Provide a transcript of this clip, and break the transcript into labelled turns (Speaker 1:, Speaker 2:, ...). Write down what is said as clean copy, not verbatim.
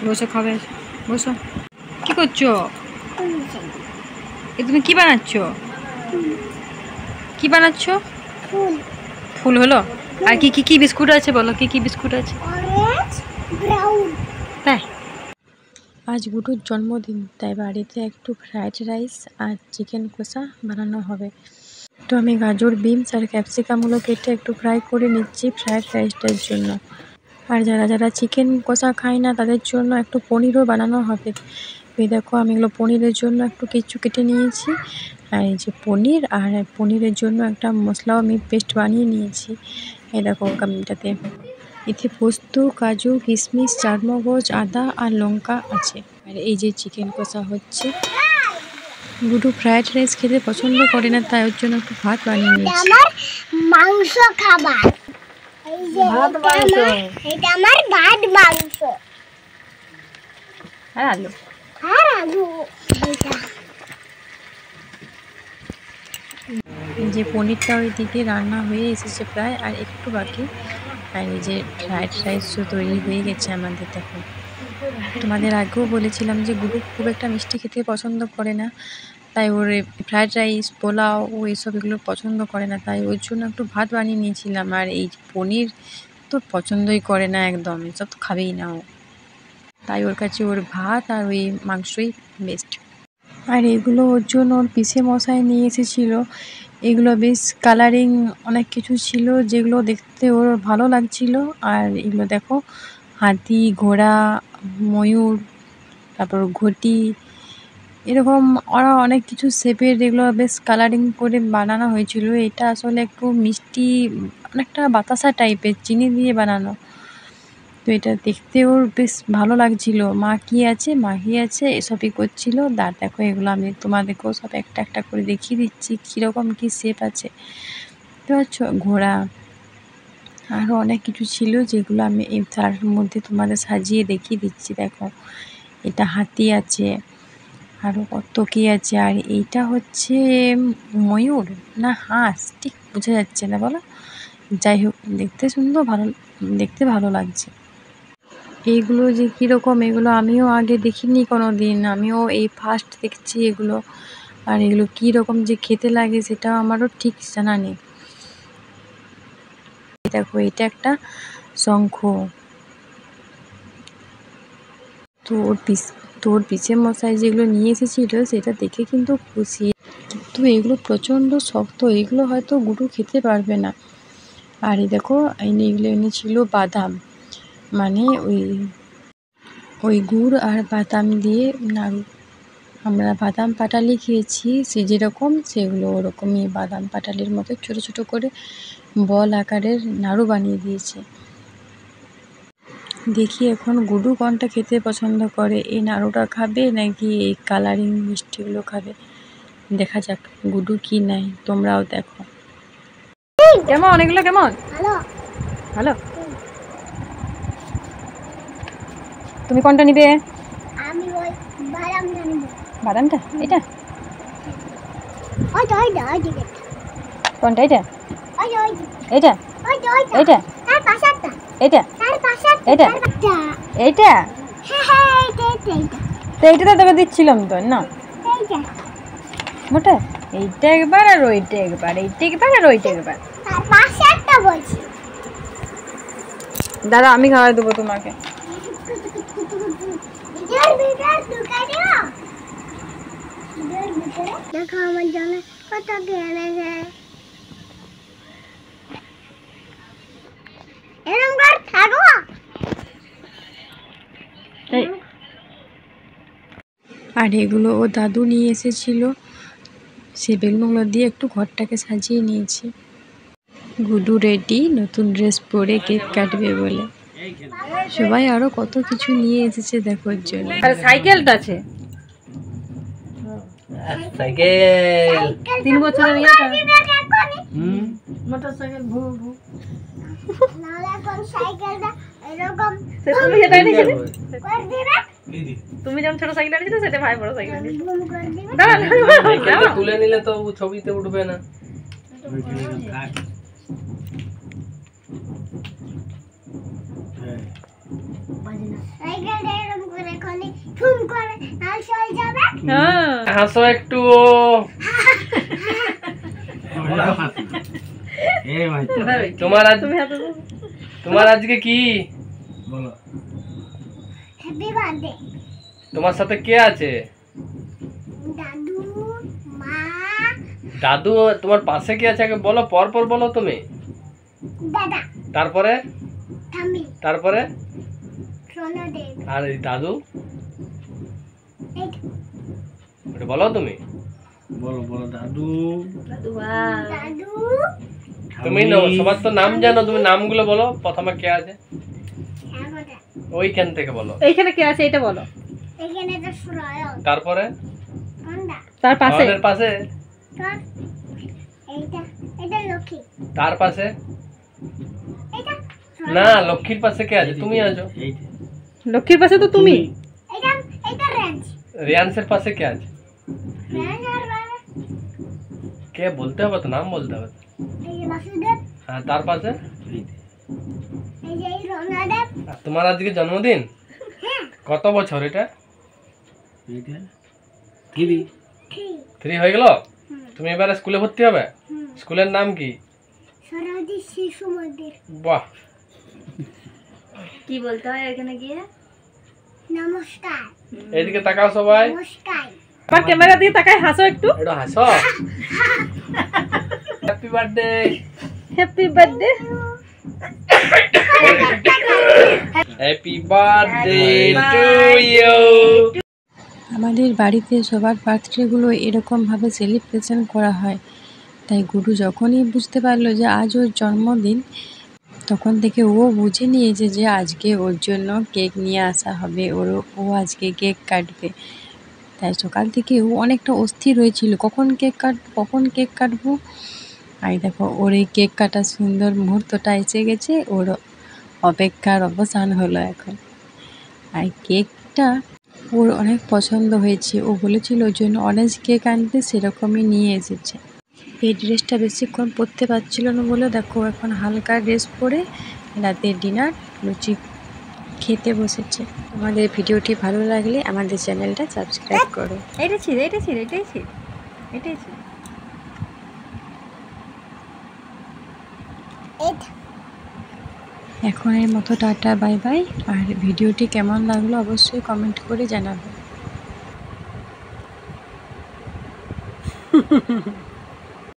Speaker 1: বসে খাবে, বসো। কি করছো? তুমি কি বানাচ্ছ? কি বানাচ্ছ? ফুল হলো। আর কি কি কি বিস্কুট আছে বলো, কি কি বিস্কুট আছে? তাই আজ গুডুর জন্মদিন, তাই বাড়িতে একটু ফ্রাইড রাইস আর চিকেন কষা বানানো হবে। তো আমি গাজর, বিনস আর ক্যাপসিকামগুলো কেটে একটু ফ্রাই করে নিচ্ছি ফ্রাইড রাইসটার জন্য। আর যারা যারা চিকেন কষা খায় না তাদের জন্য একটু পনিরও বানানো হবে। এই দেখো আমি এগুলো পনিরের জন্য একটু কিছু কেটে নিয়েছি। আর এই যে পনির, আর পনিরের জন্য একটা মশলাও আমি পেস্ট বানিয়ে নিয়েছি। এই দেখো এটাতে এতে পোস্ত, কাজু, কিশমিশ, চারমগজ, আদা আর লঙ্কা আছে। আর এই যে চিকেন কষা হচ্ছে। গুডু ফ্রাইড রাইস খেতে পছন্দ করে না, তাই ওর জন্য একটু ভাত বানিয়ে নিয়েছি।
Speaker 2: মাংস খাবার, এই যে ভাত মাংস, এটা আমার ভাত মাংস
Speaker 1: আর আলু,
Speaker 2: এটা
Speaker 1: এই যে পনিরটা ওইদিকে রান্না হয়ে এসেছে প্রায়, আর একটু বাকি। আর এই যে ফ্রাইড রাইসও তৈরি হয়ে গেছে আমাদের। দেখো তোমাদের আগেও বলেছিলাম যে গুডু খুব একটা মিষ্টি খেতে পছন্দ করে না, তাই ওর ফ্রাইড রাইস, পোলাও ও এইসব এগুলো পছন্দ করে না, তাই ওর জন্য একটু ভাত বানিয়ে নিয়েছিলাম। আর এই পনির তো পছন্দই করে না একদম, এসব তো খাবেই না ও, তাই ওর কাছে ওর ভাত আর ওই মাংসই বেস্ট। আর এগুলো ওর জন্য ওর পিসে মশাই নিয়ে এসেছিলো। এগুলো বেশ কালারিং অনেক কিছু ছিল, যেগুলো দেখতে ওর ভালো লাগছিল। আর এগুলো দেখো হাতি, ঘোড়া, ময়ূর, তারপর ঘটি, এরকম ওরা অনেক কিছু শেপের এগুলো বেশ কালারিং করে বানানো হয়েছিল। এটা আসলে একটু মিষ্টি, অনেকটা বাতাসা টাইপের, চিনি দিয়ে বানানো। তো এটা দেখতে ওর বেশ ভালো লাগছিল। মাখিয়ে আছে এসবই করছিল। দেখো এগুলো আমি তোমাদেরকেও সব একটা একটা করে দেখিয়ে দিচ্ছি কীরকম কী শেপ আছে। তো ঘোড়া আরও অনেক কিছু ছিল, যেগুলো আমি এই তার মধ্যে তোমাদের সাজিয়ে দেখিয়ে দিচ্ছি। দেখো এটা হাতি আছে, আরও কত কী আছে। আর এইটা হচ্ছে ময়ূর না হাঁস, ঠিক বোঝা যাচ্ছে না বলো। যাই হোক, দেখতে ভালো লাগছে। এইগুলো যে কীরকম, এগুলো আমিও আগে দেখিনি কোনো দিন, আমিও এই ফার্স্ট দেখছি এগুলো। আর এগুলো কীরকম যে খেতে লাগে সেটাও আমারও ঠিক জানা নেই। দেখো এটা একটা শঙ্খ। তোর পিসে মশাই যেগুলো নিয়ে এসেছিল সেটা দেখে কিন্তু খুশি, কিন্তু এগুলো প্রচণ্ড শক্ত, এগুলো হয়তো গুডু খেতে পারবে না। আর এই দেখো এগুলো এনেছিল বাদাম, মানে ওই গুড় আর বাদাম দিয়ে নাড়ু। আমরা বাদাম পাটালি খেয়েছি, সে যেরকম সেগুলো ওরকমই বাদাম পাটালির মতো ছোট ছোট করে বল আকারের নাড়ু বানিয়ে দিয়েছে। দেখি এখন গুডু কোনটা খেতে পছন্দ করে, এই নাড়ুটা খাবে নাকি এই কালারিং মিষ্টিগুলো খাবে। দেখা যাক গুডু কি নেয়, তোমরাও দেখো। কেমন এগুলো, কেমন? ভালো। তুমি কোনটা নিবে?
Speaker 2: আমি ওই বাদামটা নিব।
Speaker 1: বাদামটা? এটা
Speaker 2: ওইটা
Speaker 1: কোনটা? এটা
Speaker 2: ওইটা
Speaker 1: এটা
Speaker 2: তার পাশেরটা,
Speaker 1: এটা
Speaker 2: তার পাশেরটা,
Speaker 1: এটা এইটা।
Speaker 2: হ্যাঁ
Speaker 1: তো এইটা তো তোকে দিচ্ছিলাম তো না,
Speaker 2: এইটা
Speaker 1: মোটা। এইটা একবার আর ওইটা একবার, এইটা একবার আর ওইটা একবার।
Speaker 2: তার পাশেরটা বলছি।
Speaker 1: দাদা আমি খাওয়াই দেবো তোমাকে।
Speaker 2: দেখো আমার জন্য কত এনেছে। এরকম করে থাকো।
Speaker 1: আর এগুলো ও দাদু নিয়ে এসেছিল, সে বেলুনগুলো দিয়ে একটু ঘরটাকে সাজিয়ে নিয়েছি। গুডু রেডি, নতুন ড্রেস পরে কেক কাটবে বলে। সবাই আরো কত কিছু নিয়ে এসেছে দেখো ওর জন্য। আর সাইকেলটা আছে,
Speaker 3: সাইকেল
Speaker 1: 3 বছরের ইয়েটা।
Speaker 3: মোটরসাইকেল ভু ভু
Speaker 2: নালে কোন সাইকেলটা এরকম
Speaker 1: তুমি যেটা এনেছিলে,
Speaker 2: করে দিবে।
Speaker 1: তুমি যেমন ছোট সাইকেল এনেছিলে সেটা ভাই বড় সাইকেল এনেছিল।
Speaker 2: বুম করে দিবে।
Speaker 3: সাইকেলটা তুলে নিলে তো ছবিতে উঠবে না।
Speaker 2: সাইকেলটা এরকম করে
Speaker 3: হাসো একটু। তোমার আজকে কি বলো?
Speaker 2: Happy birthday.
Speaker 3: তোমার সাথে কে আছে?
Speaker 2: দাদু, মা।
Speaker 3: দাদু তোমার পাশে কে আছে আগে বলো, পর পর বলো তুমি।
Speaker 2: দাদা।
Speaker 3: তারপরে?
Speaker 2: ঠাম্মি।
Speaker 3: তারপরে?
Speaker 2: রণদেব।
Speaker 3: আর এই দাদু?
Speaker 2: এইটা।
Speaker 3: ওটা বলো তুমি।
Speaker 4: বলো বলো দাদু।
Speaker 2: দাদু।
Speaker 3: তুমি সবার তো নাম জানো, তুমি নামগুলো বলো। প্রথমে কে আছে?
Speaker 2: শ্যামদা।
Speaker 3: ওইখান থেকে বলো।
Speaker 1: এইখানে কে আছে এটা বলো।
Speaker 2: এখানে তো সুরয়ন।
Speaker 3: তারপরে?
Speaker 2: কোনটা?
Speaker 1: তার পাশে?
Speaker 3: আমাদের পাশে?
Speaker 2: তোর। এইটা। এটা লক্ষ্মী।
Speaker 3: তার পাশে?
Speaker 2: এটা।
Speaker 3: না, লক্ষ্মীর পাশে কে আছে? তুমি আছো।
Speaker 4: এইটা
Speaker 1: লক্ষ্মীর পাশে তো তুমি।
Speaker 2: এটা। এটা রেঞ্জ।
Speaker 3: রিয়ান্সের পাশে কে আছে?
Speaker 2: রেঞ্জ আর বাবা।
Speaker 3: কে বলতে হবে তো, নাম বলতে হবে।
Speaker 2: এই যে বাসুদেব।
Speaker 3: হ্যাঁ, তার পাশে?
Speaker 4: এইটা
Speaker 2: এই যে এই রণদেব।
Speaker 3: আর তোমার আজকে জন্মদিন?
Speaker 2: হ্যাঁ।
Speaker 3: কত বছর এটা?
Speaker 4: এইটা কিবি
Speaker 3: 3 হয়ে গেল। তুমি এবারে স্কুলে ভর্তি হবে? স্কুলের নাম কি?
Speaker 2: সরস্বতী শিশু মন্দির।
Speaker 3: বাহ,
Speaker 5: কি বলতে হয় এখানে গিয়ে?
Speaker 2: নমস্কার।
Speaker 3: এইদিকে তাকাও সবাই।
Speaker 2: নমস্কার।
Speaker 1: আবার ক্যামেরা দিয়ে তাকায় হাসো একটু।
Speaker 3: একটু হাসো। Happy birthday.
Speaker 1: Happy birthday.
Speaker 3: Happy birthday to you.
Speaker 1: আমাদের বাড়িতে সবার বার্থডেগুলো এরকমভাবে সেলিব্রেশন করা হয়। তাই গুরু যখনই বুঝতে পারলো যে আজ ওর জন্মদিন, তখন থেকে ও বুঝে নিয়েছে যে আজকে ওর জন্য কেক নিয়ে আসা হবে, ও আজকে কেক কাটবে। তাই সকাল থেকে ও অনেকটা অস্থির হয়েছিল, কখন কেক কাটবো। আর দেখো ওর এই কেক কাটার সুন্দর মুহূর্তটা এসে গেছে, ওর অপেক্ষার অবসান হলো এখন। আর কেকটা ওর অনেক পছন্দ হয়েছে, ও বলেছিল ওর জন্য অরেঞ্জ কেক আনতে, সেরকমই নিয়ে এসেছে। এই ড্রেসটা বেশিক্ষণ পরতে পারছিল না বলে দেখো এখন হালকা ড্রেস পরে রাতের ডিনার লুচি খেতে বসেছে। আমাদের ভিডিওটি ভালো লাগলে আমাদের চ্যানেলটা সাবস্ক্রাইব করো।
Speaker 5: এটাই ছিল। এটাই ছিল।
Speaker 2: এটা।
Speaker 1: এখনের মতো টাটা, বাই বাই। আর ভিডিওটি কেমন লাগলো অবশ্যই কমেন্ট করে জানাবে।